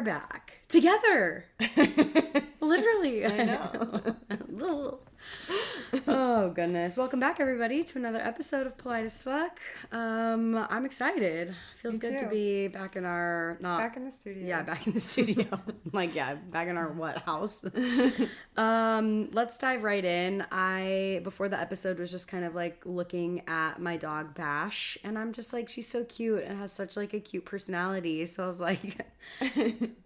are back together. Literally. I know. Oh goodness. Welcome back everybody to another episode of Polite as Fuck. I'm excited. Feels good to be back in our back in the studio. Yeah, back in the studio. Back in our house. Let's dive right in. Before the episode was just kind of like looking at my dog Bash, and I'm just like, she's so cute and has such like a cute personality. So I was like,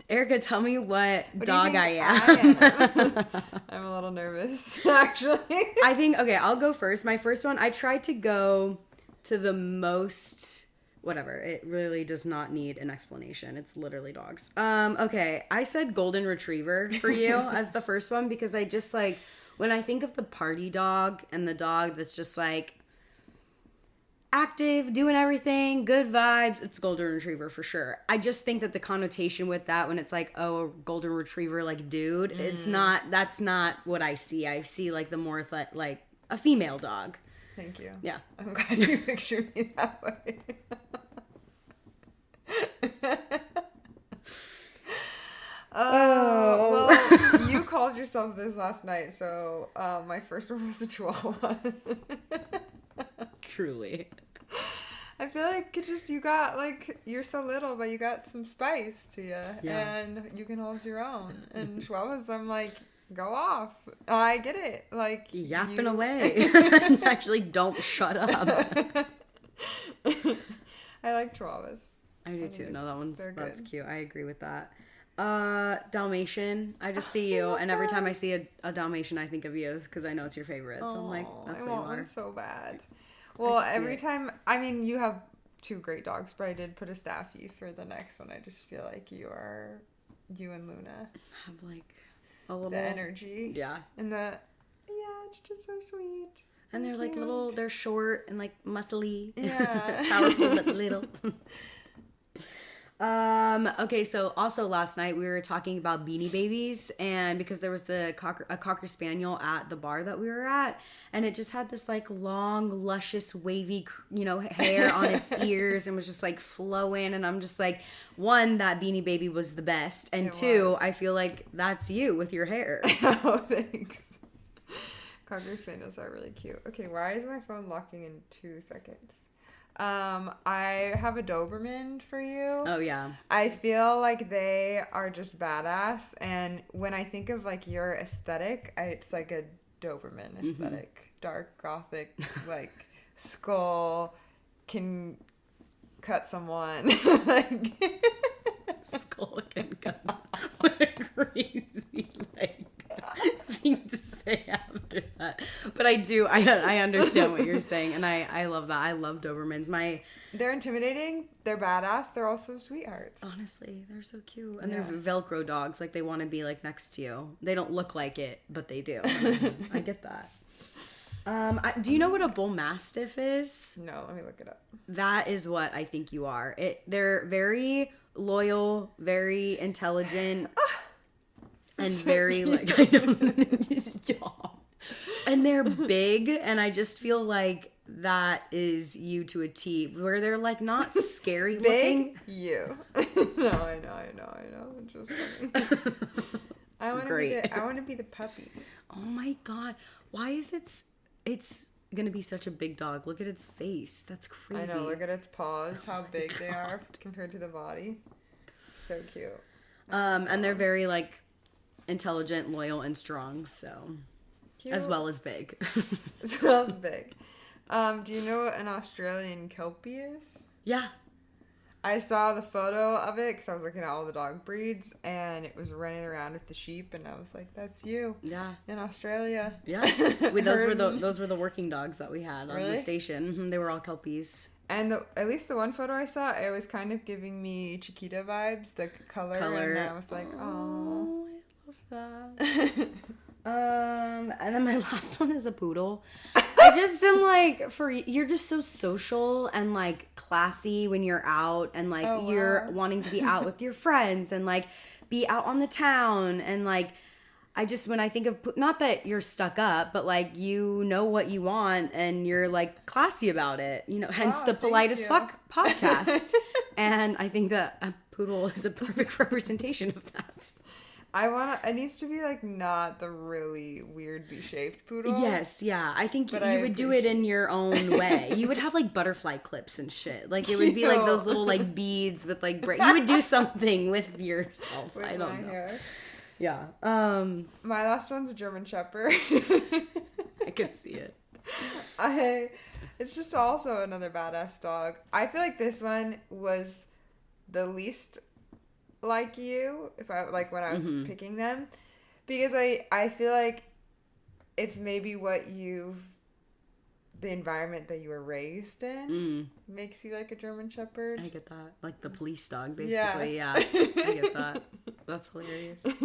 Erica, tell me what dog I am. I'm a little nervous, actually. I think, okay, I'll go first. My first one, I tried to go to the most... Whatever. It really does not need an explanation. It's literally dogs. Okay. I said golden retriever for you as the first one because I just like, when I think of the party dog and the dog that's just like active, doing everything, good vibes, it's golden retriever for sure. I just think that the connotation with that when it's like, oh, a golden retriever, like dude, that's not what I see. I see like the more like a female dog. Thank you. Yeah. I'm glad you picture me that way. Well, you called yourself this last night, so my first one was a Chihuahua. Truly. I feel like you got like, you're so little, but you got some spice to you, and you can hold your own. And Chihuahuas, I'm like, go off. I get it. Like yapping away. Actually, don't shut up. I like Chihuahuas. I do too. No, that's cute. I agree with that. Dalmatian. I just see you, and every time I see a Dalmatian, I think of you because I know it's your favorite. So I'm like, that's what you are. One so bad. Well, every time. I mean, you have two great dogs, but I did put a Staffy for the next one. I just feel like you and Luna have like a little the energy. Yeah. And it's just so sweet. And they're cute. Like little. They're short and like muscly. Yeah. Powerful but little. Okay, so also last night we were talking about Beanie Babies, and because there was a Cocker Spaniel at the bar that we were at, and it just had this like long, luscious, wavy, hair on its ears and was just like flowing, and I'm just like, one, that Beanie Baby was the best, and two, I feel like that's you with your hair. Oh, thanks. Cocker Spaniels are really cute. Okay, why is my phone locking in 2 seconds? I have a Doberman for you. Oh, yeah. I feel like they are just badass. And when I think of like your aesthetic, it's like a Doberman aesthetic. Mm-hmm. Dark, gothic, like skull, can cut someone. Like skull can cut. What a crazy thing to say after that. But I understand what you're saying, and I love that. I love Dobermans. They're intimidating, they're badass, they're also sweethearts. Honestly, they're so cute. And they're Velcro dogs, like they want to be like next to you. They don't look like it, but they do. I get that. Do you know what a bull mastiff is? No, let me look it up. That is what I think you are. They're very loyal, very intelligent. And so very cute. Like, I don't just stop. And they're big, and I just feel like that is you to a T, where they're like not scary looking. Big you. No, I know. It's just funny. I want to be the puppy. Oh my god. Why is it's gonna be such a big dog? Look at its face. That's crazy. I know, look at its paws, how big they are compared to the body. So cute. And they're very like intelligent, loyal, and strong, so cute. As well as big. As well as big. Do you know what an Australian Kelpie is? Yeah. I saw the photo of it because I was looking at all the dog breeds, and it was running around with the sheep, and I was like, "That's you." Yeah. In Australia. Yeah. Those were the working dogs that we had on the station. Mm-hmm. They were all Kelpies. And at least the one photo I saw, it was kind of giving me Chiquita vibes, the color. And I was like, oh. That. And then my last one is a poodle. I just am like, you're just so social and like classy when you're out, and like you're wanting to be out with your friends and like be out on the town, and like when I think of, not that you're stuck up, but like you know what you want and you're like classy about it, hence the Polite as Fuck podcast. And I think that a poodle is a perfect representation of that. It needs to be like not the really weirdly shaped poodle. Yes, yeah. I think you would do it in your own way. You would have like butterfly clips and shit. Like it would be like those little like beads with like you would do something with yourself. With I don't know. Hair. Yeah. My last one's a German Shepherd. I could see it. It's just also another badass dog. I feel like this one was the least like you, if I like when I was picking them, because I feel like it's maybe the environment that you were raised in makes you like a German Shepherd. I get that, like the police dog, basically. Yeah, I get that. That's hilarious.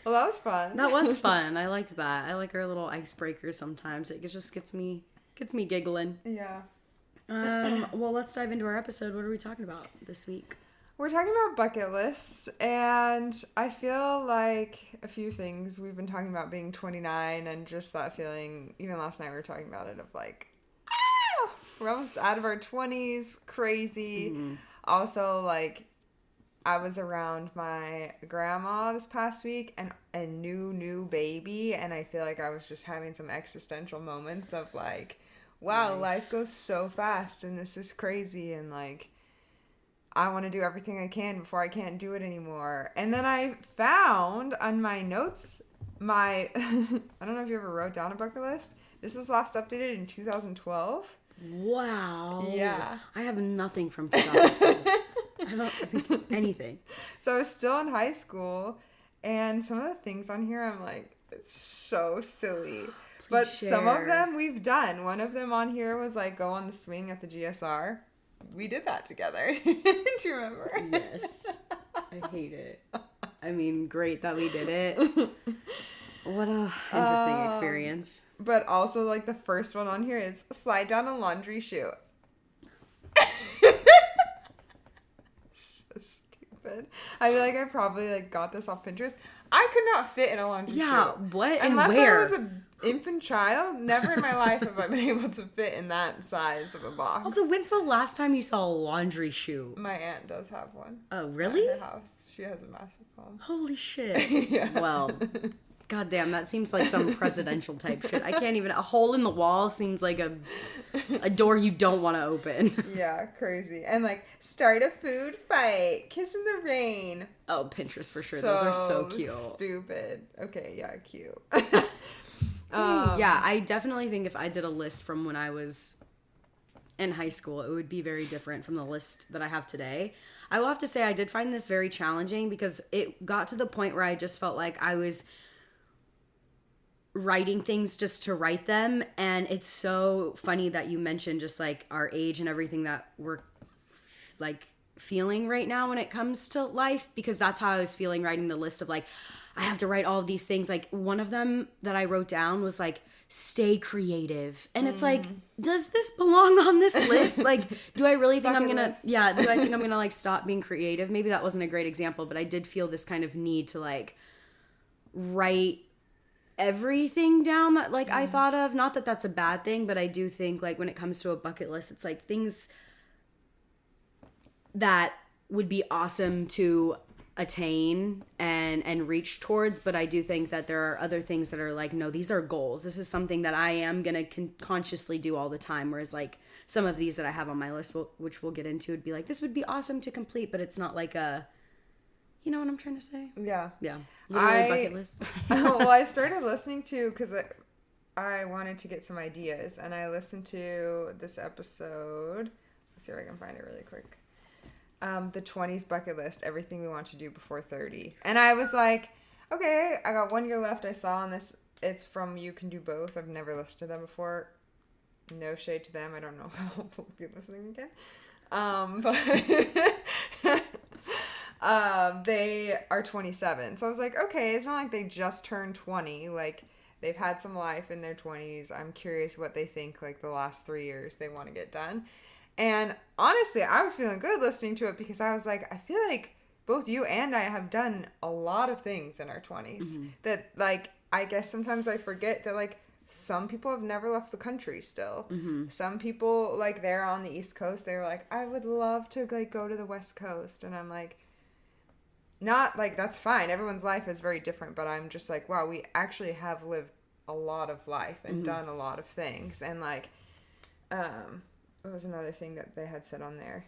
Well, that was fun. That was fun. I like that. I like our little icebreakers sometimes. It just gets me giggling. Yeah. Well, let's dive into our episode. What are we talking about this week? We're talking about bucket lists, and I feel like a few things. We've been talking about being 29 and just that feeling, even last night we were talking about it, of like, we're almost out of our 20s, crazy. Mm-hmm. Also, like, I was around my grandma this past week and a new baby, and I feel like I was just having some existential moments of like, wow, life goes so fast and this is crazy, and like, I want to do everything I can before I can't do it anymore. And then I found on my notes, I don't know if you ever wrote down a bucket list. This was last updated in 2012. Wow. Yeah. I have nothing from 2012. I don't think anything. So I was still in high school, and some of the things on here, I'm like, it's so silly. Please but share. Some of them we've done. One of them on here was like, go on the swing at the GSR. We did that together. Do you remember? Yes. I hate it. I mean, great that we did it. What a interesting experience. But also, like, the first one on here is slide down a laundry chute. So stupid. I feel like I probably, like, got this off Pinterest. I could not fit in a laundry chute. Yeah, what and unless where? I was an infant child, never in my life have I been able to fit in that size of a box. Also, when's the last time you saw a laundry chute? My aunt does have one. Oh, really? At her house. She has a massive home. Holy shit. Yeah. Well, goddamn, that seems like some presidential type shit. I can't even. A hole in the wall seems like a door you don't want to open. Yeah, crazy. And like, start a food fight, kiss in the rain. Oh, Pinterest for sure. Those are so cute. Stupid. Okay, yeah, cute. Yeah, I definitely think if I did a list from when I was in high school, it would be very different from the list that I have today. I will have to say I did find this very challenging because it got to the point where I just felt like I was writing things just to write them, and it's so funny that you mentioned just like our age and everything that we're like feeling right now when it comes to life, because that's how I was feeling writing the list of like, I have to write all of these things. Like one of them that I wrote down was like, stay creative. And it's like, does this belong on this list? Like, do I really think I'm gonna, do I think I'm gonna like stop being creative? Maybe that wasn't a great example, but I did feel this kind of need to like write everything down that like I thought of. Not that that's a bad thing, but I do think like when it comes to a bucket list, it's like things that would be awesome to attain and reach towards, but I do think that there are other things that are like, no, these are goals. This is something that I am gonna consciously do all the time, whereas like some of these that I have on my list, which we'll get into, would be like, this would be awesome to complete, but it's not like a, you know what I'm trying to say? Yeah. Literally bucket list. Well, I started listening to, because I wanted to get some ideas, and I listened to this episode. Let's see if I can find it really quick. The 20s bucket list, everything we want to do before 30. And I was like, okay, I got 1 year left. I saw on this, it's from You Can Do Both. I've never listened to them before. No shade to them. I don't know if I'll be listening again. But they are 27. So I was like, okay, it's not like they just turned 20. Like, they've had some life in their 20s. I'm curious what they think, like, the last 3 years they want to get done. And honestly, I was feeling good listening to it because I was like, I feel like both you and I have done a lot of things in our 20s that, like, I guess sometimes I forget that, like, some people have never left the country still. Some people, like, they're on the East Coast. They're like, I would love to, like, go to the West Coast. And I'm like, not like that's fine. Everyone's life is very different, but I'm just like, wow, we actually have lived a lot of life and done a lot of things. And like, what was another thing that they had said on there?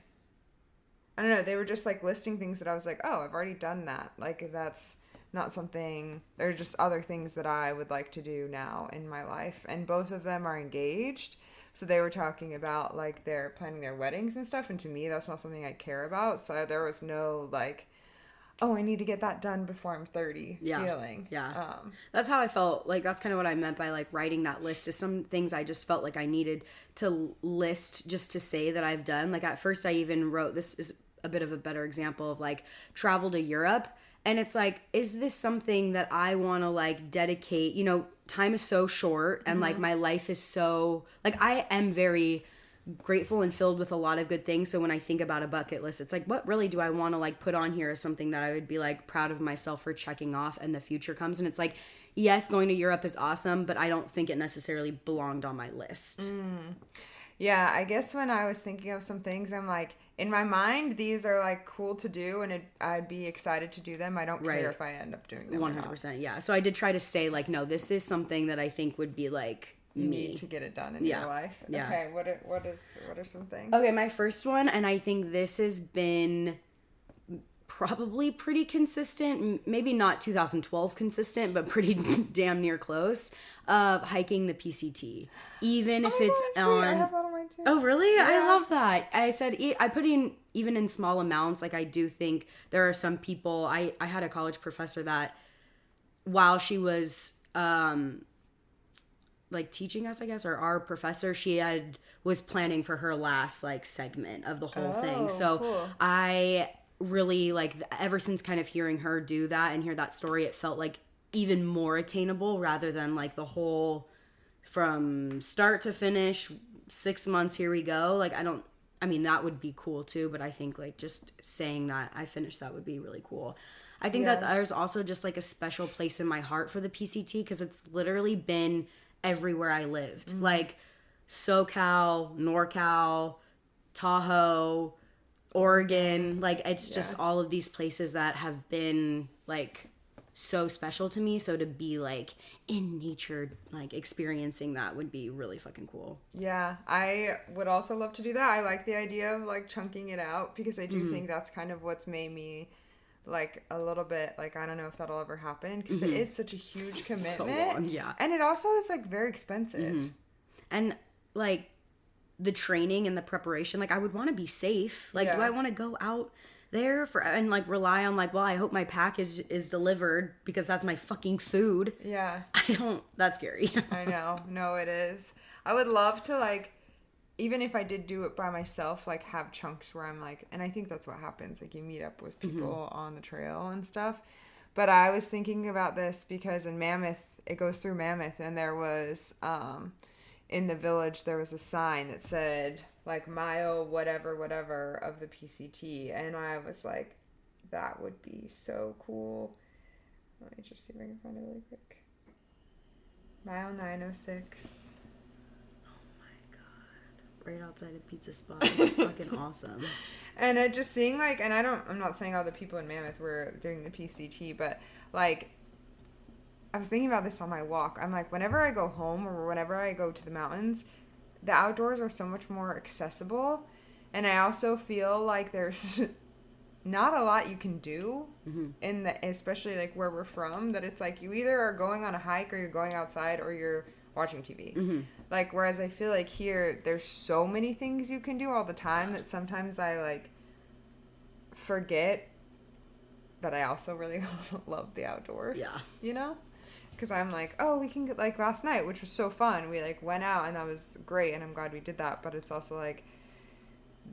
I don't know. They were just like listing things that I was like, oh, I've already done that. Like, that's not something, there are just other things that I would like to do now in my life. And both of them are engaged. So they were talking about like they're planning their weddings and stuff. And to me, that's not something I care about. So there was no like, oh, I need to get that done before I'm 30 feeling. Yeah. That's how I felt. Like, that's kind of what I meant by like writing that list, is some things I just felt like I needed to list just to say that I've done. Like, at first I even wrote, this is a bit of a better example of like travel to Europe. And it's like, is this something that I want to like dedicate? You know, time is so short, and like my life is so, like, I am very grateful and filled with a lot of good things. So when I think about a bucket list, it's like, what really do I want to like put on here as something that I would be like proud of myself for checking off, and the future comes. And it's like, yes, going to Europe is awesome, but I don't think it necessarily belonged on my list. Yeah, I guess when I was thinking of some things, I'm like, in my mind, these are like cool to do, and I'd be excited to do them. I don't care if I end up doing them 100%, yeah. So I did try to say like, no, this is something that I think would be like you need to get it done in your life. Yeah. Okay, what are some things? Okay, my first one, and I think this has been probably pretty consistent, maybe not 2012 consistent, but pretty damn near close, of hiking the PCT. Even if it's on... I have that on mine too. Oh, really? Yeah. I love that. I said, I put in, even in small amounts, like I do think there are some people, I had a college professor that while she was... like teaching us, I guess, or our professor, was planning for her last like segment of the whole thing. So cool. I really like, ever since kind of hearing her do that and hear that story, it felt like even more attainable rather than like the whole from start to finish 6 months, here we go. Like, I mean, that would be cool too, but I think like just saying that I finished that would be really cool. I think that there's also just like a special place in my heart for the PCT, because it's literally been everywhere I lived. Like SoCal, NorCal, Tahoe, Oregon. Like, it's just all of these places that have been like so special to me. So to be like in nature, like experiencing that would be really fucking cool. Yeah, I would also love to do that. I like the idea of like chunking it out, because I do think that's kind of what's made me like a little bit like, I don't know if that'll ever happen, because it is such a huge commitment. So long, yeah. And it also is like very expensive. And like the training and the preparation, like I would want to be safe. Like, do I want to go out there and like rely on like, well, I hope my package is delivered because that's my fucking food. Yeah. That's scary. I know. No, it is. I would love to like, even if I did do it by myself, like have chunks where I'm like, and I think that's what happens. Like you meet up with people on the trail and stuff. But I was thinking about this because in Mammoth, it goes through Mammoth, and there was, in the village, there was a sign that said like mile whatever of the PCT. And I was like, that would be so cool. Let me just see if I can find it really quick. Mile 906. Right outside a pizza spot. It's fucking awesome. And just seeing like, and I'm not saying all the people in Mammoth were doing the PCT, but like, I was thinking about this on my walk. I'm like, whenever I go home or whenever I go to the mountains, the outdoors are so much more accessible. And I also feel like there's not a lot you can do especially like where we're from, that it's like you either are going on a hike or you're going outside or you're watching TV. Like, whereas I feel like here, there's so many things you can do all the time that sometimes I, like, forget that I also really love the outdoors. Yeah. You know? Because I'm like, oh, we can get, like, last night, which was so fun. We, like, went out, and that was great, and I'm glad we did that. But it's also, like,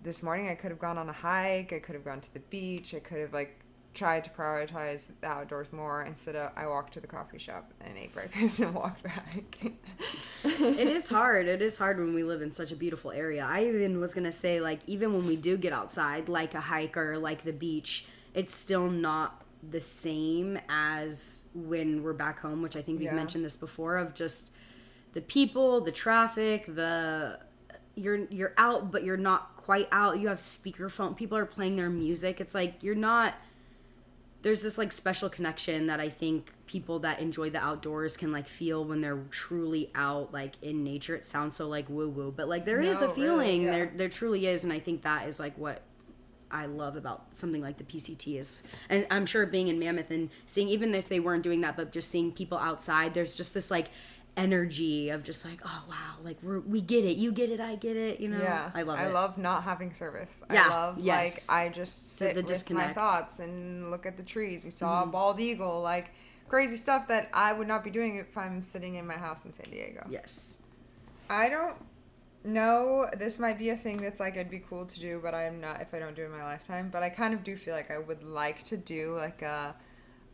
this morning I could have gone on a hike. I could have gone to the beach. I could have, like, tried to prioritize the outdoors more instead of I walked to the coffee shop and ate breakfast and walked back. It is hard. It is hard when we live in such a beautiful area. I even was going to say, like, even when we do get outside, like a hike or like the beach, it's still not the same as when we're back home, which I think we've mentioned this before, of just the people, the traffic, you're out, but you're not quite out. You have speakerphone. People are playing their music. It's like, you're not there's this like special connection that I think people that enjoy the outdoors can like feel when they're truly out like in nature. It sounds so like woo woo, but like there is a feeling. Really, yeah. There truly is, and I think that is like what I love about something like the PCT is, and I'm sure being in Mammoth and seeing, even if they weren't doing that, but just seeing people outside, there's just this like energy of just like, oh wow, like we get it, you get it, I get it, you know. Yeah, I love it. I love not having service. Yeah, I love yes. like I just sit The with disconnect. my thoughts and look at the trees. We saw a bald eagle, like crazy stuff that I would not be doing if I'm sitting in my house in San Diego. Yes. I don't know, this might be a thing that's like it'd be cool to do, but I'm not if I don't do it in my lifetime. But I kind of do feel like I would like to do like a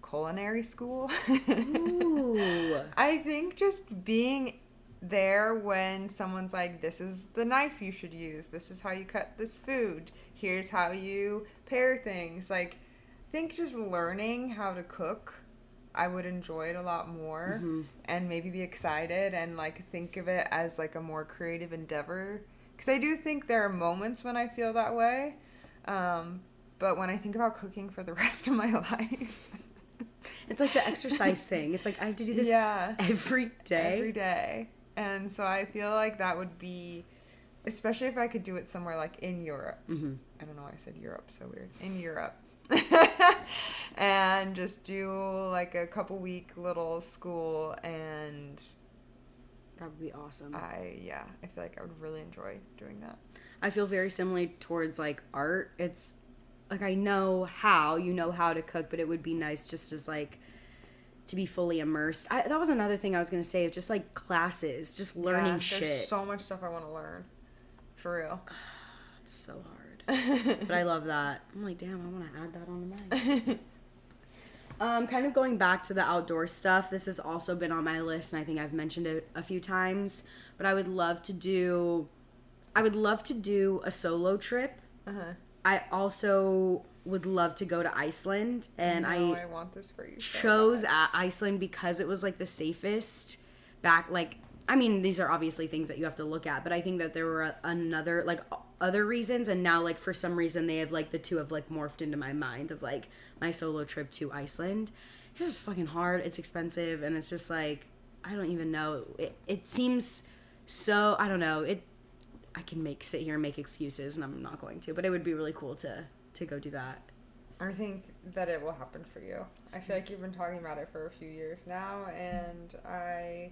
culinary school. Ooh. I think just being there when someone's like, this is the knife you should use, this is how you cut this food, here's how you pair things, like I think just learning how to cook, I would enjoy it a lot more, and maybe be excited and like think of it as like a more creative endeavor, because I do think there are moments when I feel that way, but when I think about cooking for the rest of my life, It's like the exercise thing. It's like I have to do this every day. And so I feel like that would be, especially if I could do it somewhere like in Europe. Mm-hmm. I don't know why I said Europe, so weird. In Europe. And just do like a couple week little school, and That would be awesome. I feel like I would really enjoy doing that. I feel very similarly towards like art. It's like I know how to cook, but it would be nice just as like to be fully immersed. That was another thing I was gonna say, of just like classes, just learning shit. There's so much stuff I want to learn, for real. It's so hard, but I love that. I'm like, damn, I want to add that on to mine. Kind of going back to the outdoor stuff. This has also been on my list, and I think I've mentioned it a few times. But I would love to do a solo trip. I also would love to go to Iceland, and I want this for you. Chose Iceland because it was like the safest back. Like, I mean, these are obviously things that you have to look at, but I think that there were other reasons, and now like for some reason they have like the two have like morphed into my mind of like my solo trip to Iceland. It was fucking hard. It's expensive, and it's just like I don't even know. It seems so, I don't know. I can sit here and make excuses, and I'm not going to, but it would be really cool to go do that. I think that it will happen for you. I feel like you've been talking about it for a few years now, and I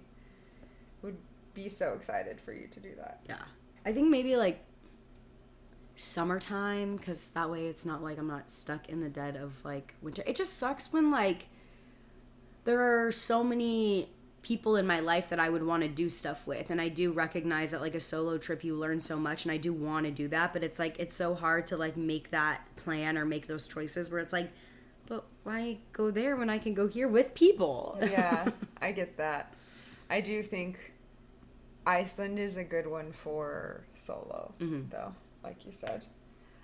would be so excited for you to do that. Yeah. I think maybe like summertime, because that way it's not like I'm not stuck in the dead of like winter. It just sucks when like there are so many people in my life that I would want to do stuff with, and I do recognize that like a solo trip you learn so much, and I do want to do that, but it's like it's so hard to like make that plan or make those choices where it's like, but why go there when I can go here with people? Yeah, I get that. I do think Iceland is a good one for solo, though, like you said.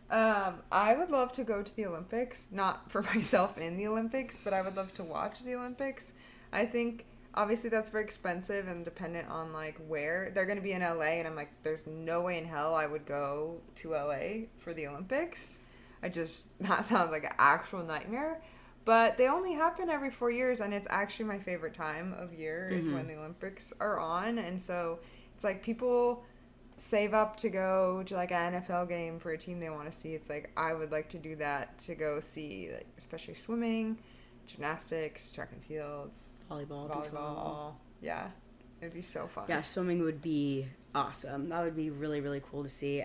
I would love to go to the Olympics, not for myself in the Olympics, but I would love to watch the Olympics. I think obviously that's very expensive and dependent on like where they're going to be in LA, and I'm like, there's no way in hell I would go to LA for the Olympics. That sounds like an actual nightmare. But they only happen every 4 years, and it's actually my favorite time of year is when the Olympics are on. And so it's like people save up to go to like an NFL game for a team they want to see. It's like I would like to do that, to go see like especially swimming, gymnastics, track and fields, volleyball. Yeah, it would be so fun. Yeah, swimming would be awesome. That would be really, really cool to see.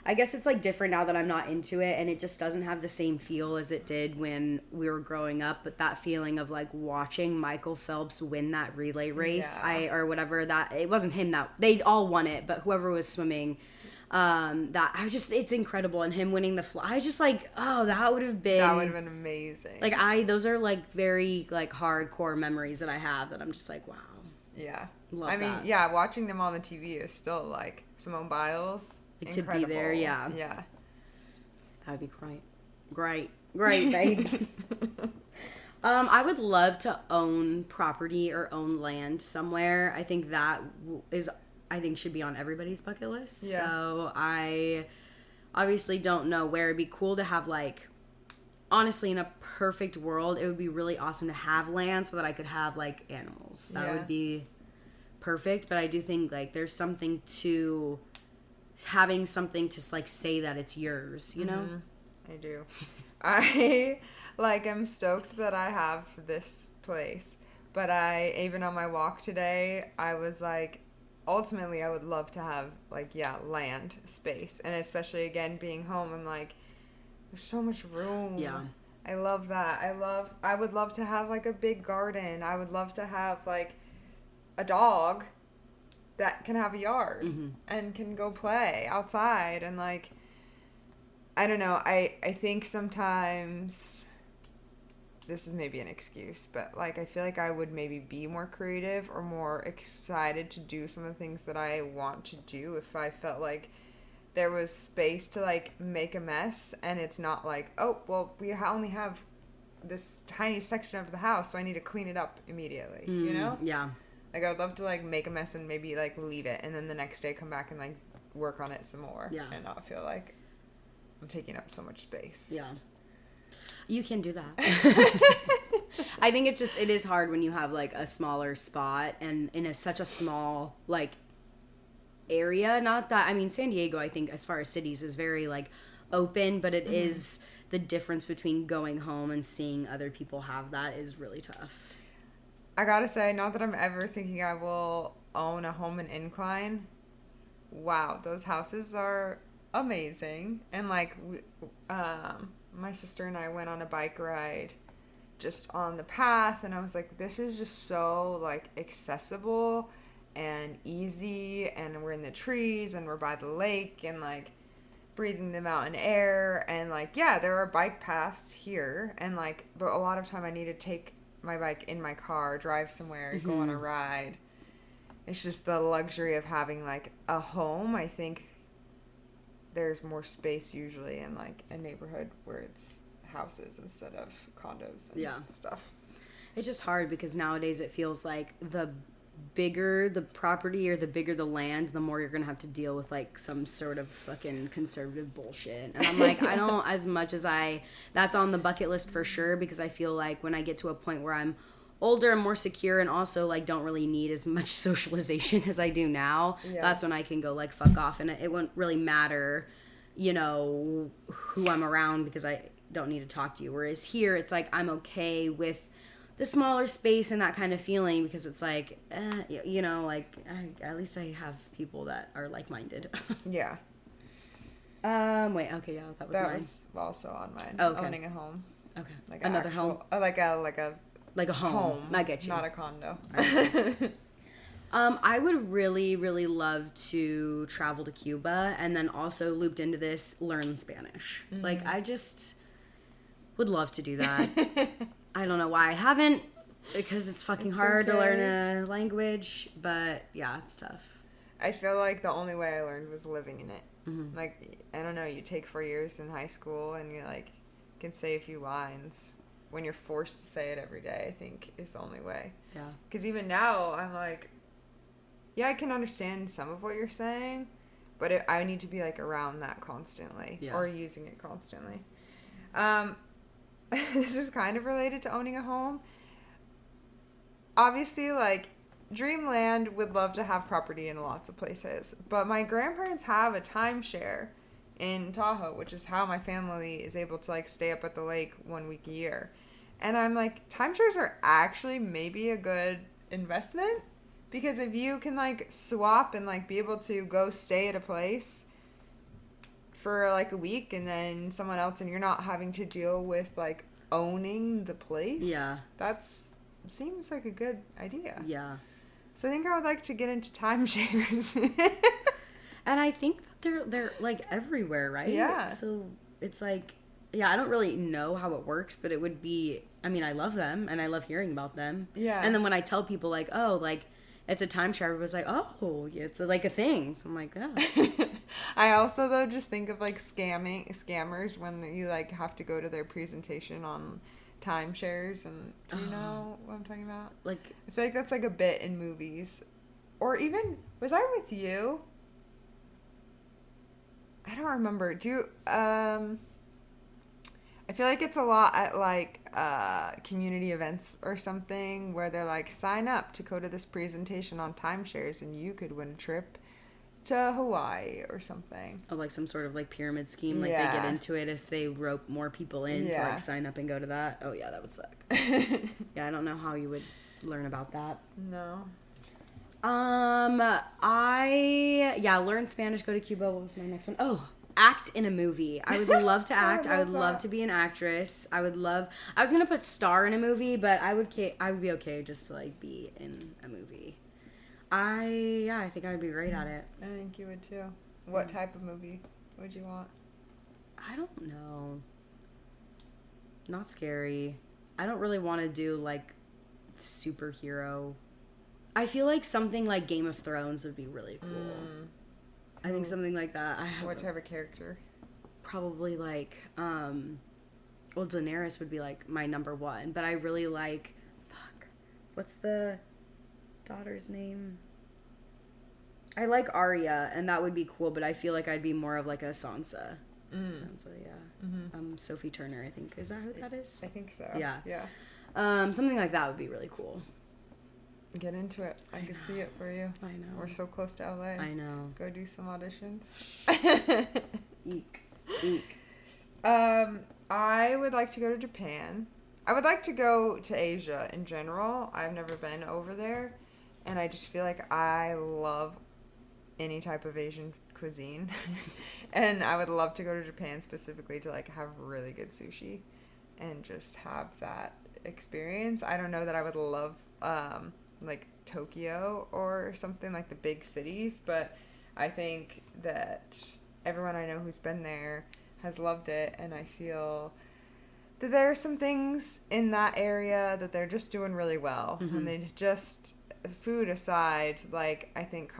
I guess it's like different now that I'm not into it, and it just doesn't have the same feel as it did when we were growing up. But that feeling of like watching Michael Phelps win that relay race, or whatever, that it wasn't him that they all won it, but whoever was swimming, it's incredible. And him winning the fly, I just like, oh, that would have been amazing. Like those are like very like hardcore memories that I have that I'm just like, wow. Yeah. Love I mean, that. yeah, watching them on the TV is still like Simone Biles. Like, to incredible. be there, yeah. Yeah. That would be great, babe. I would love to own property or own land somewhere. I think that should be on everybody's bucket list. Yeah. So I obviously don't know where. It'd be cool to have like honestly, in a perfect world, it would be really awesome to have land so that I could have, like, animals. That would be perfect. But I do think, like, there's something to having something to, like, say that it's yours, you know? I do. I, like, am stoked that I have this place. But even on my walk today, I was like, ultimately, I would love to have, like, land space. And especially, again, being home, I'm like, there's so much room. Yeah. I love that. I would love to have, like, a big garden. I would love to have, like, a dog that can have a yard and can go play outside. And, like, I don't know. I think sometimes this is maybe an excuse, but, like, I feel like I would maybe be more creative or more excited to do some of the things that I want to do if I felt like there was space to, like, make a mess, and it's not like, oh, well, we only have this tiny section of the house, so I need to clean it up immediately, you know? Yeah. Like, I would love to, like, make a mess and maybe, like, leave it, and then the next day come back and, like, work on it some more. Yeah. And not feel like I'm taking up so much space. Yeah. You can do that. I think it is hard when you have, like, a smaller spot and in such a small, like, area. Not that, I mean, San Diego, I think, as far as cities, is very, like, open, but it is the difference between going home and seeing other people have that is really tough. I gotta say, not that I'm ever thinking I will own a home in Incline. Wow, those houses are amazing. And, like, my sister and I went on a bike ride just on the path, and I was like, this is just so, like, accessible and easy, and we're in the trees, and we're by the lake, and, like, breathing the mountain air, and, like, yeah, there are bike paths here, and, like, but a lot of time I need to take my bike in my car, drive somewhere, go on a ride. It's just the luxury of having, like, a home. I think there's more space usually in, like, a neighborhood where it's houses instead of condos and stuff. It's just hard because nowadays it feels like the bigger the property or the bigger the land, the more you're gonna have to deal with, like, some sort of fucking conservative bullshit. And I'm like, I don't, as much as that's on the bucket list for sure, because I feel like when I get to a point where I'm older and more secure and also, like, don't really need as much socialization as I do now, that's when I can go, like, fuck off, and it won't really matter, you know, who I'm around, because I don't need to talk to you. Whereas here, it's like I'm okay with the smaller space and that kind of feeling, because it's like, you know, like, at least I have people that are like-minded. Yeah. Wait, okay, yeah, that was mine. That was also on mine. Oh, okay. Owning a home. Okay. Like another home? Like a home. I get you. Not a condo. I would really, really love to travel to Cuba, and then also, looped into this, learn Spanish. Like, I just would love to do that. I don't know why I haven't, because it's fucking hard to learn a language, but yeah, it's tough. I feel like the only way I learned was living in it. Like, I don't know, you take 4 years in high school and you, like, can say a few lines. When you're forced to say it every day, I think, is the only way. Yeah. Because even now, I'm like, yeah, I can understand some of what you're saying, but I need to be, like, around that constantly, or using it constantly. This is kind of related to owning a home. Obviously, like, Dreamland would love to have property in lots of places, but my grandparents have a timeshare in Tahoe, which is how my family is able to, like, stay up at the lake 1 week a year. And I'm like, timeshares are actually maybe a good investment, because if you can, like, swap and, like, be able to go stay at a place for, like, a week and then someone else, and you're not having to deal with, like, owning the place. Yeah. Seems like a good idea. Yeah. So I think I would like to get into timeshares. And I think that they're like everywhere, right? Yeah. So it's like, yeah, I don't really know how it works, but it would be, I mean, I love them and I love hearing about them. Yeah. And then when I tell people, like, oh, like, it's a timeshare, everybody's like, oh, it's like a thing. So I'm like, oh. I also, though, just think of, like, scammers when you, like, have to go to their presentation on timeshares, and do you know what I'm talking about? Like, I feel like that's, like, a bit in movies. Or even, was I with you? I don't remember. I feel like it's a lot at like community events or something where they're like, sign up to go to this presentation on timeshares and you could win a trip to Hawaii or something. Oh, like some sort of like pyramid scheme. Like they get into it if they rope more people in to like sign up and go to that. Oh yeah, that would suck. Yeah, I don't know how you would learn about that. No. Learn Spanish, go to Cuba. What was my next one? Oh, act in a movie. I would love to act. I would love to be an actress. I was gonna put star in a movie, but I would be okay just to like be in a movie. I think I would be great at it. I think you would too. What type of movie would you want? I don't know. Not scary. I don't really want to do like superhero. I feel like something like Game of Thrones would be really cool. I think something like that. What type of character? Probably like, Daenerys would be like my number one, but I really like, what's the daughter's name? I like Arya, and that would be cool, but I feel like I'd be more of like a Sansa. Sansa, yeah. Sophie Turner, I think. Is that who that is? I think so. Yeah. Yeah. Something like that would be really cool. Get into it. I can see it for you. I know. We're so close to LA. I know. Go do some auditions. Eek. Eek. I would like to go to Japan. I would like to go to Asia in general. I've never been over there. And I just feel like I love any type of Asian cuisine. And I would love to go to Japan specifically to like have really good sushi and just have that experience. I don't know that I would love like Tokyo or something like the big cities, but I think that everyone I know who's been there has loved it, and I feel that there are some things in that area that they're just doing really well. And they just, food aside, like I think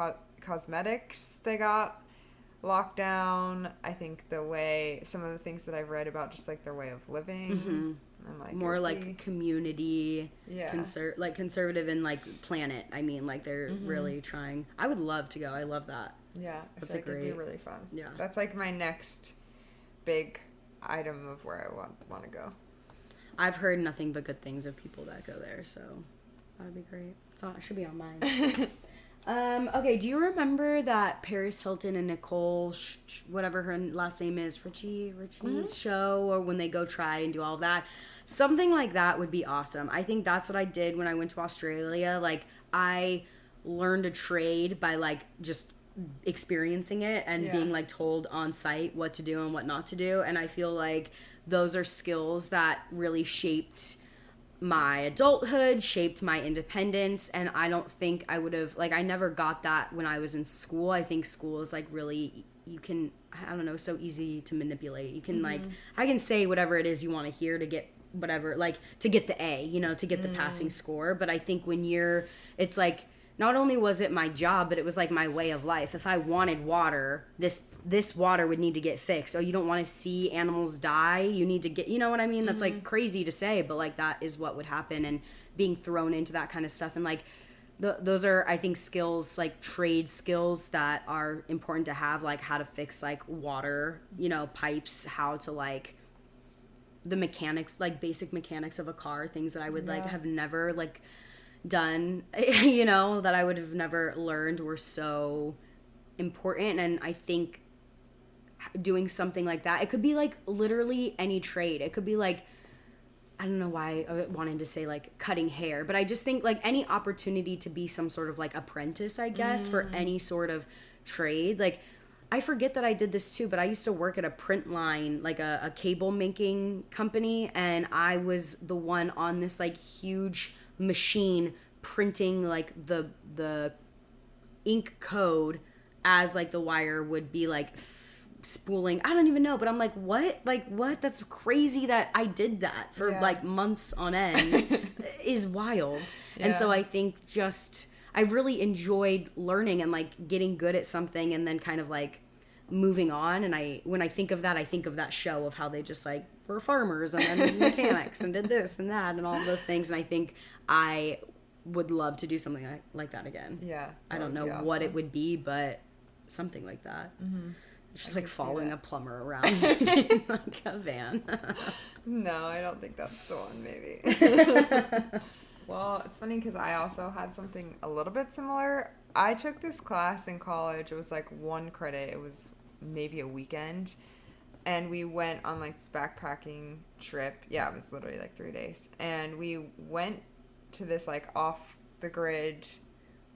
cosmetics they got locked down. I think some of the things that I've read about just like their way of living. And like more like community, conservative and like planet. I mean, like they're really trying. I would love to go. I love that. Yeah, I feel like it'd be really fun. Yeah, that's like my next big item of where I want to go. I've heard nothing but good things of people that go there, so that'd be great. It should be on mine. Okay, do you remember that Paris Hilton and Nicole, whatever her last name is, Richie's show, or when they go try and do all of that? Something like that would be awesome. I think that's what I did when I went to Australia. Like, I learned a trade by, like, just experiencing it and being, like, told on site what to do and what not to do. And I feel like those are skills that really shaped my adulthood, shaped my independence, and I don't think I would have, like, I never got that when I was in school. I think school is, like, really, you can, I don't know, so easy to manipulate. You can, like, I can say whatever it is you want to hear to get whatever, like, to get the A, you know, to get the passing score, but I think when it's, like, not only was it my job, but it was like my way of life. If I wanted water, this water would need to get fixed. Oh, you don't want to see animals die? You need to get, you know what I mean? That's like crazy to say, but like that is what would happen, and being thrown into that kind of stuff. And like those are, I think, skills, like trade skills that are important to have, like how to fix like water, you know, pipes, how to like the mechanics, like basic mechanics of a car, things that I would like have never like done, you know, that I would have never learned were so important. And I think doing something like that, it could be like literally any trade. It could be like, I don't know why I wanted to say like cutting hair, but I just think like any opportunity to be some sort of like apprentice, I guess, for any sort of trade. Like, I forget that I did this too, but I used to work at a print line, like a cable making company, and I was the one on this like huge machine printing like the ink code as like the wire would be like spooling. I don't even know, but I'm like, what? That's crazy that I did that for like months on end. Is wild. And so I think I really enjoyed learning and like getting good at something and then kind of like moving on. And when I think of that, I think of that show of how they just like were farmers and then mechanics and did this and that and all of those things. And I think I would love to do something like that again. Yeah. I don't know what it would be, but something like that. Just like following a plumber around in like a van. No, I don't think that's the one, maybe. Well, it's funny because I also had something a little bit similar. I took this class in college. It was like 1 credit. It was maybe a weekend. And we went on like this backpacking trip. Yeah, it was literally like 3 days. And we went to this like off the grid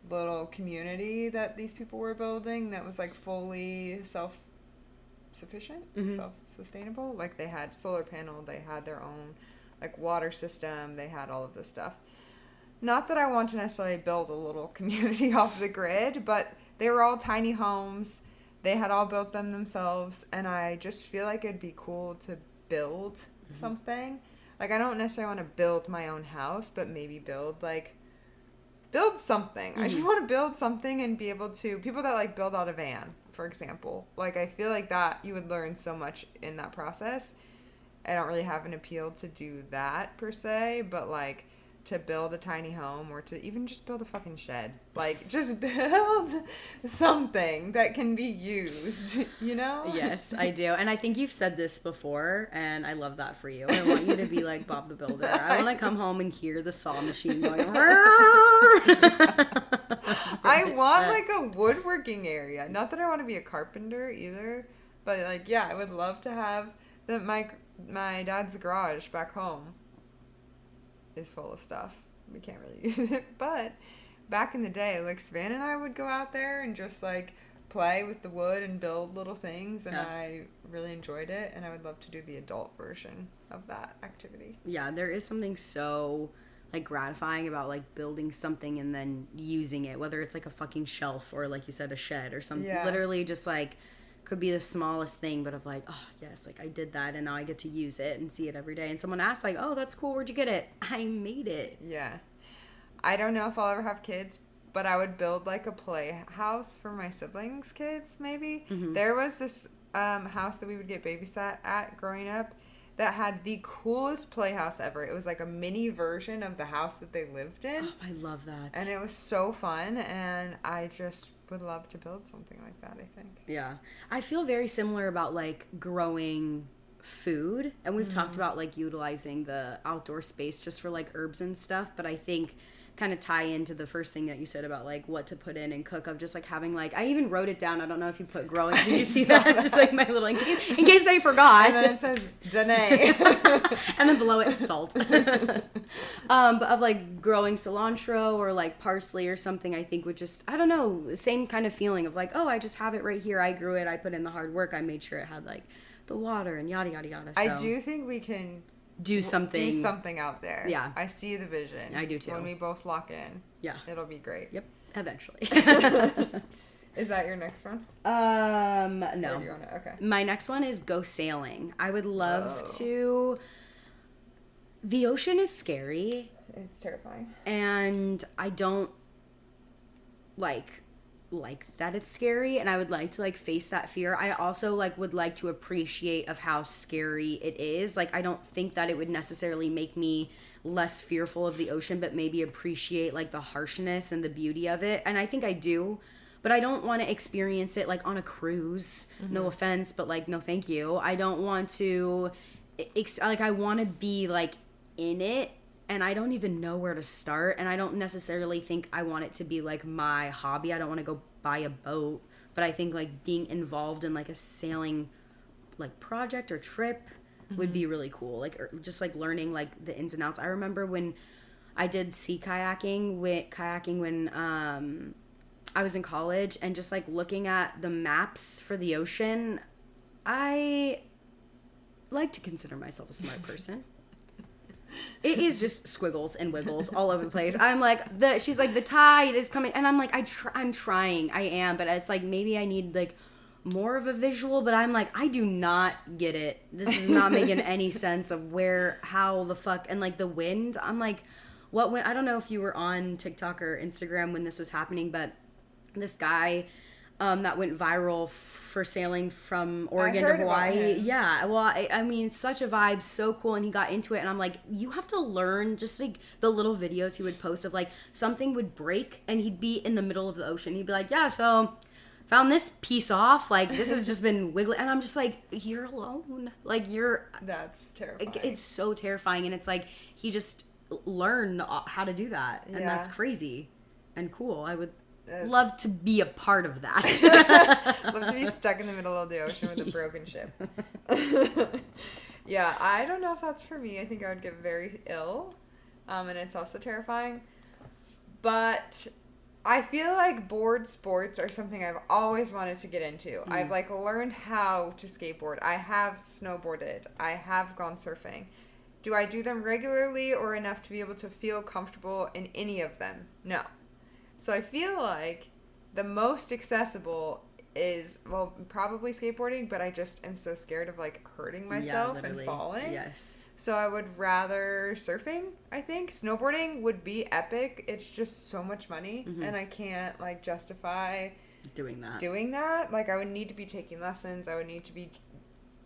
little community that these people were building that was like fully self-sufficient, self-sustainable. Like they had solar panel, they had their own like water system, they had all of this stuff. Not that I want to necessarily build a little community off the grid, but they were all tiny homes. They had all built them themselves, and I just feel like it'd be cool to build something. Like, I don't necessarily want to build my own house, but maybe build something. I just want to build something and be able to, people that, like, build out a van, for example. Like, I feel like that, you would learn so much in that process. I don't really have an appeal to do that, per se, but, like, to build a tiny home or to even just build a fucking shed. Like, just build something that can be used, you know? Yes, I do. And I think you've said this before, and I love that for you. I want you to be like Bob the Builder. I want to come home and hear the saw machine going. I want, like, a woodworking area. Not that I want to be a carpenter either, but, like, yeah, I would love to have my dad's garage back home is full of stuff. We can't really use it, but back in the day, like, Savannah and I would go out there and just like play with the wood and build little things, and I really enjoyed it, and I would love to do the adult version of that activity. Yeah, there is something so like gratifying about like building something and then using it, whether it's like a fucking shelf or like you said a shed or something. Literally just like could be the smallest thing, but of like, oh yes, like I did that and now I get to use it and see it every day. And someone asks like, oh, that's cool, where'd you get it? I made it. Yeah. I don't know if I'll ever have kids, but I would build like a playhouse for my siblings' kids, maybe. There was this house that we would get babysat at growing up that had the coolest playhouse ever. It was like a mini version of the house that they lived in. Oh, I love that. And it was so fun, and I just would love to build something like that, I think. Yeah. I feel very similar about like growing food, and we've talked about like utilizing the outdoor space just for like herbs and stuff, but I think kind of tie into the first thing that you said about like what to put in and cook, of just like having like, I even wrote it down. I don't know if you put growing. Did you see that? Just like my little, in case I forgot. And then it says Danae. And then below it, salt. But of like growing cilantro or like parsley or something, I think would just, I don't know, same kind of feeling of like, oh, I just have it right here. I grew it. I put in the hard work. I made sure it had like the water and yada, yada, yada. So. I do think we can do something out there. Yeah. I see the vision. I do too. When we both lock in. Yeah. It'll be great. Yep. Eventually. Is that your next one? No. Or do you want to? Okay. My next one is go sailing. I would love to. The ocean is scary. It's terrifying. And I don't like that it's scary, and I would like to like face that fear. I also like would like to appreciate of how scary it is. Like, I don't think that it would necessarily make me less fearful of the ocean, but maybe appreciate like the harshness and the beauty of it. And I think I do, but I don't want to experience it like on a cruise. No offense, but like, no thank you. I don't want to like, I want to be like in it, and I don't even know where to start, and I don't necessarily think I want it to be like my hobby. I don't want to go buy a boat, but I think like being involved in like a sailing like project or trip would be really cool. Like, or just like learning like the ins and outs. I remember when I did sea kayaking when I was in college, and just like looking at the maps for the ocean. I like to consider myself a smart person. It is just squiggles and wiggles all over the place. I'm like, she's like, the tide is coming, and I'm like, I'm trying, I am, but it's like, maybe I need like more of a visual, but I'm like, I do not get it. This is not making any sense of how the fuck, and like the wind, I'm like, what wind? I don't know if you were on TikTok or Instagram when this was happening, but this guy that went viral for sailing from Oregon to Hawaii. Yeah, well, I mean, such a vibe, so cool, and he got into it, and I'm like, you have to learn, just like the little videos he would post of like something would break, and he'd be in the middle of the ocean. He'd be like, yeah, so found this piece off. Like, this has just been wiggling. And I'm just like, you're alone. Like, That's terrifying. It's so terrifying. And it's like, he just learned how to do that. And that's crazy and cool. I would love to be a part of that. Love to be stuck in the middle of the ocean with a broken ship. Yeah, I don't know if that's for me. I think I would get very ill. And it's also terrifying. But I feel like board sports are something I've always wanted to get into. I've like learned how to skateboard. I have snowboarded. I have gone surfing. Do I do them regularly or enough to be able to feel comfortable in any of them? No. So I feel like the most accessible is, well, probably skateboarding, but I just am so scared of like hurting myself and falling. Yes. So I would rather surfing, I think. Snowboarding would be epic. It's just so much money and I can't like justify doing that. Like I would need to be taking lessons. I would need to be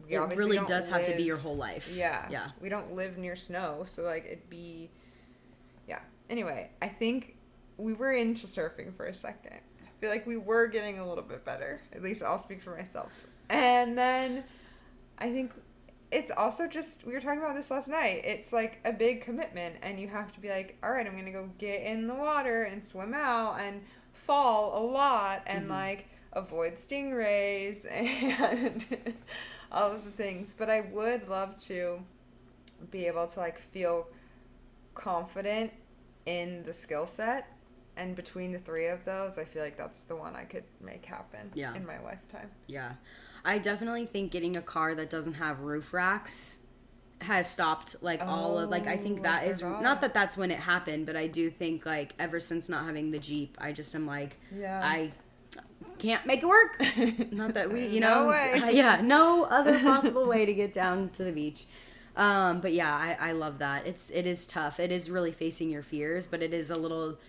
it really does have to be your whole life. Yeah. We don't live near snow, so like it'd be Anyway, I think we were into surfing for a second. I feel like we were getting a little bit better. At least I'll speak for myself. And then I think it's also just, we were talking about this last night. It's like a big commitment and you have to be like, all right, I'm going to go get in the water and swim out and fall a lot and like avoid stingrays and all of the things. But I would love to be able to like feel confident in the skill set. And between the three of those, I feel like that's the one I could make happen in my lifetime. Yeah. I definitely think getting a car that doesn't have roof racks has stopped, like, all of, like, I think that is, not that that's when it happened, but I do think, like, ever since not having the Jeep, I just am like, I can't make it work. Not that we, no way. No other possible way to get down to the beach. But yeah, I love that. It is tough. It is really facing your fears, but it is a little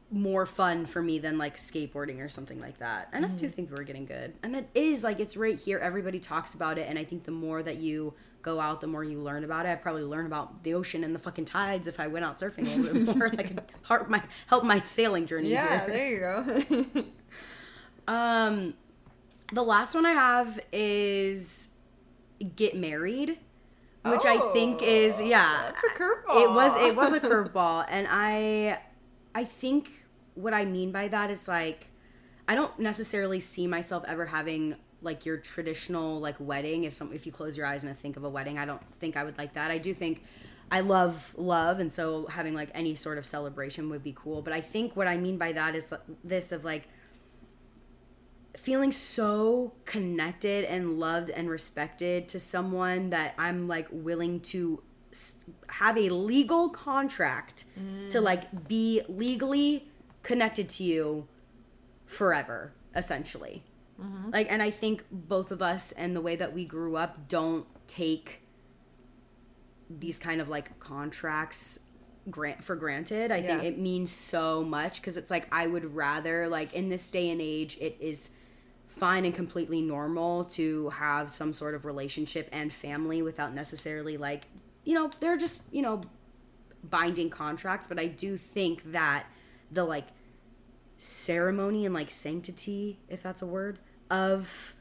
more fun for me than like skateboarding or something like that. And I do think we're getting good. And it is like, it's right here. Everybody talks about it. And I think the more that you go out, the more you learn about it. I probably learn about the ocean and the fucking tides if I went out surfing a little bit more. Like help my sailing journey. Yeah, there you go. The last one I have is get married. Which I think is, that's a curveball. It was a curveball. And I think what I mean by that is like, I don't necessarily see myself ever having like your traditional like wedding. If you close your eyes and think of a wedding, I don't think I would like that. I do think I love, and so having like any sort of celebration would be cool. But I think what I mean by that is this of like feeling so connected and loved and respected to someone that I'm like willing to have a legal contract to like be legally connected to you forever, essentially. Like, and I think both of us and the way that we grew up don't take these kind of like contracts for granted. I think it means so much because it's like I would rather, like, in this day and age, it is fine and completely normal to have some sort of relationship and family without necessarily like, they're just, binding contracts. But I do think that the like ceremony and like sanctity, if that's a word, of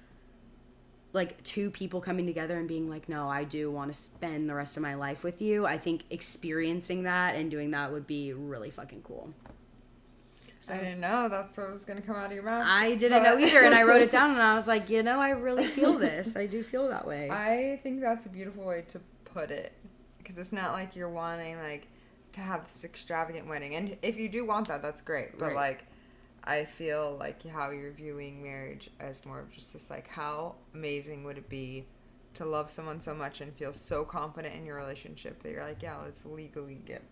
like two people coming together and being like, no, I do want to spend the rest of my life with you. I think experiencing that and doing that would be really fucking cool. So, I didn't know that's what was going to come out of your mouth. I didn't know either, and I wrote it down, and I was like, I really feel this. I do feel that way. I think that's a beautiful way to put it, because it's not like you're wanting, like, to have this extravagant wedding. And if you do want that, that's great. But, like, I feel like how you're viewing marriage as more of just this, like, how amazing would it be to love someone so much and feel so confident in your relationship that you're like, yeah, let's legally get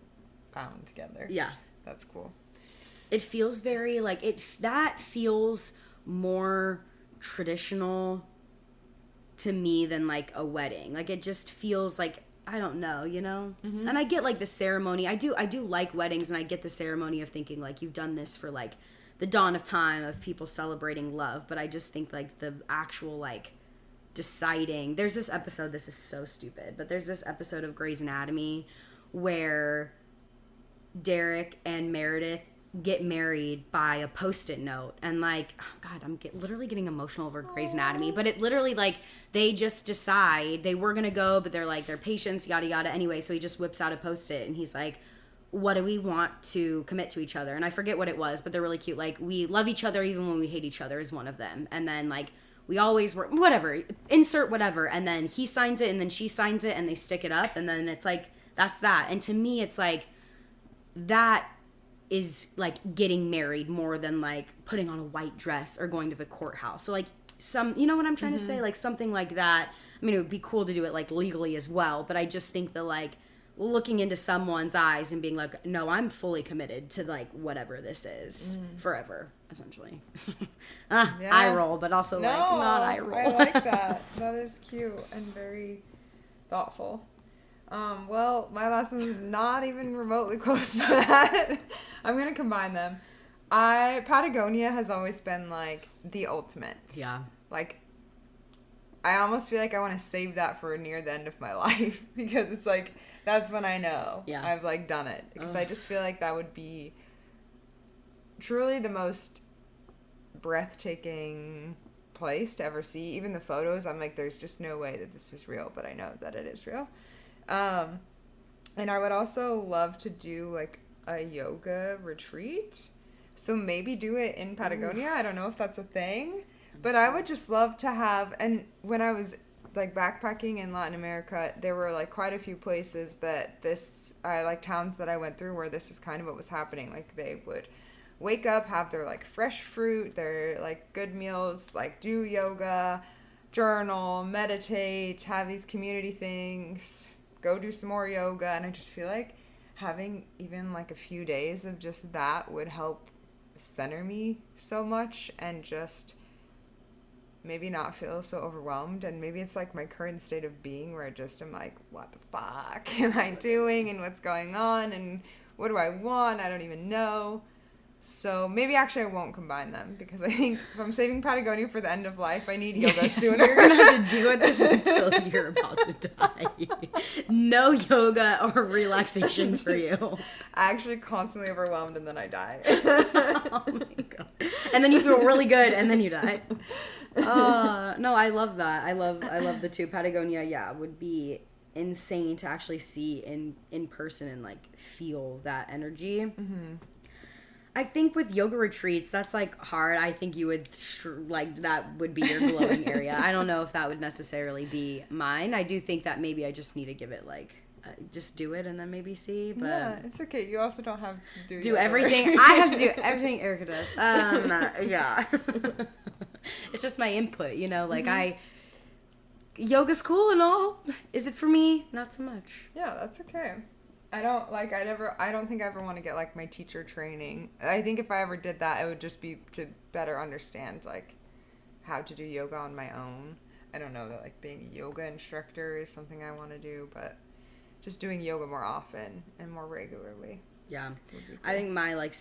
bound together. Yeah. That's cool. It feels very, like, that feels more traditional to me than, like, a wedding. Like, it just feels like, I don't know, Mm-hmm. And I get, like, the ceremony. I do like weddings, and I get the ceremony of thinking, like, you've done this for, like, the dawn of time of people celebrating love. But I just think, like, the actual, like, deciding. There's this episode, this is so stupid, but there's this episode of Grey's Anatomy where Derek and Meredith get married by a post-it note, and like, oh God, I'm literally getting emotional over Grey's Anatomy, but it literally, like, they just decide they were gonna go, but they're like, their patients, yada yada, anyway, so he just whips out a post-it and he's like, what do we want to commit to each other? And I forget what it was, but they're really cute. Like, we love each other even when we hate each other is one of them, and then like, we always work, whatever, insert whatever, and then he signs it and then she signs it and they stick it up, and then it's like, that's that. And to me, it's like, that is like getting married more than like putting on a white dress or going to the courthouse. So like, some, you know what I'm trying to say? Like something like that. I mean, it would be cool to do it like legally as well, but I just think that like looking into someone's eyes and being like, no, I'm fully committed to like whatever this is forever, essentially. Eye roll, but also like not eye roll. I like that. That is cute and very thoughtful. Well, my last one is not even remotely close to that. I'm going to combine them. Patagonia has always been, like, the ultimate. Yeah. Like, I almost feel like I want to save that for near the end of my life. Because it's, like, that's when I know I've, like, done it. Because I just feel like that would be truly the most breathtaking place to ever see. Even the photos, I'm like, there's just no way that this is real. But I know that it is real. And I would also love to do like a yoga retreat. So maybe do it in Patagonia. I don't know if that's a thing, but I would just love to have, and when I was like backpacking in Latin America, there were like quite a few places that like towns that I went through where this was kind of what was happening. Like they would wake up, have their like fresh fruit, their like good meals, like do yoga, journal, meditate, have these community things, go do some more yoga. And I just feel like having even like a few days of just that would help center me so much and just maybe not feel so overwhelmed. And maybe it's like my current state of being where I just am like, what the fuck am I doing and what's going on and what do I want? I don't even know. So maybe actually I won't combine them because I think if I'm saving Patagonia for the end of life, I need yoga sooner. You're going to have to do this until you're about to die. No yoga or relaxation for you. I actually constantly overwhelmed and then I die. Oh my God. And then you feel really good and then you die. No, I love that. I love the two. Patagonia, would be insane to actually see in person and like feel that energy. Mm-hmm. I think with yoga retreats, that's like hard. I think you would like that would be your glowing area. I don't know if that would necessarily be mine. I do think that maybe I just need to give it like just do it and then maybe see. But yeah, it's okay. You also don't have to do everything. I have to do everything Erica does. Yeah, it's just my input. You know, like yoga's cool and all. Is it for me? Not so much. Yeah, that's okay. I don't think I ever want to get like my teacher training. I think if I ever did that, it would just be to better understand like how to do yoga on my own. I don't know that like being a yoga instructor is something I want to do, but just doing yoga more often and more regularly. Yeah. Cool. I think my like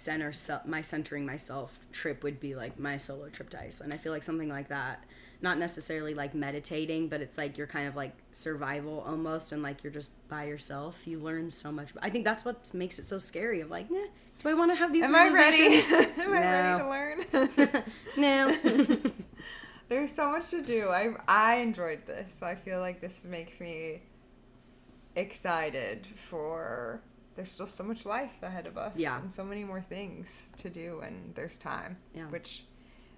my centering myself trip would be like my solo trip to Iceland. I feel like something like that. Not necessarily like meditating, but it's like you're kind of like survival almost, and like you're just by yourself. You learn so much. I think that's what makes it so scary of like, do I want to have these realizations? Am I ready to learn? No. There's so much to do. I enjoyed this. I feel like this makes me excited for, there's still so much life ahead of us. Yeah. And so many more things to do, and there's time. Yeah. Which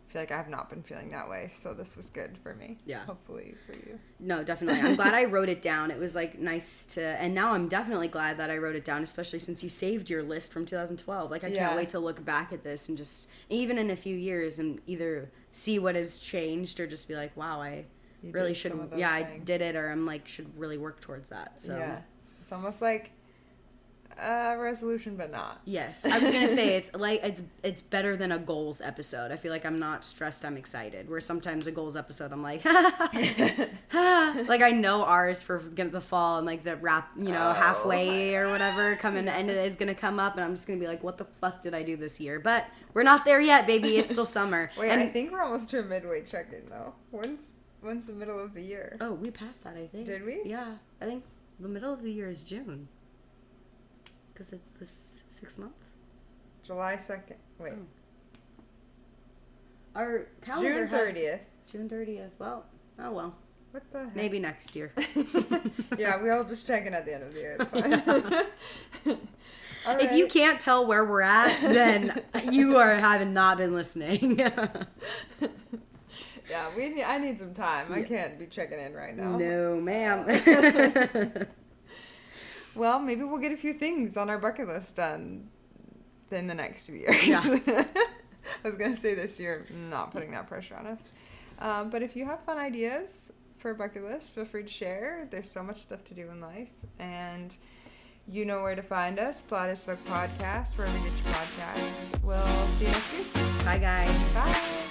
I feel like I have not been feeling that way, so this was good for me. Yeah. Hopefully for you. No, definitely. I'm glad I wrote it down. It was like nice to, and now I'm definitely glad that I wrote it down, especially since you saved your list from 2012. Like I can't wait to look back at this and just, even in a few years, and either see what has changed or just be like, wow, I really should, I did it, or I'm like, should really work towards that. So yeah, it's almost like a resolution, but not. Yes, I was gonna say it's like it's better than a goals episode. I feel like I'm not stressed, I'm excited. Where sometimes a goals episode, I'm like, like I know ours for the fall and like the wrap, halfway or whatever coming to end of it is gonna come up, and I'm just gonna be like, what the fuck did I do this year? But we're not there yet, baby. It's still summer. Wait, and I think we're almost to a midway check-in though. When's the middle of the year? Oh, we passed that, I think. Did we? Yeah, I think the middle of the year is June. Because it's this 6 month. July 2nd. Wait. Our calendar June 30th. June 30th. Well, oh well. What the heck? Maybe next year. Yeah, we all just check in at the end of the year. It's fine. All if right. you can't tell where we're at, then you have not been listening. Yeah, I need some time. I can't be checking in right now. No, ma'am. Well, maybe we'll get a few things on our bucket list done in the next few years. Yeah. I was going to say this year, not putting that pressure on us. But if you have fun ideas for a bucket list, feel free to share. There's so much stuff to do in life. And you know where to find us. Plot as Book Podcast, wherever you get your podcasts. We'll see you next week. Bye, guys. Bye.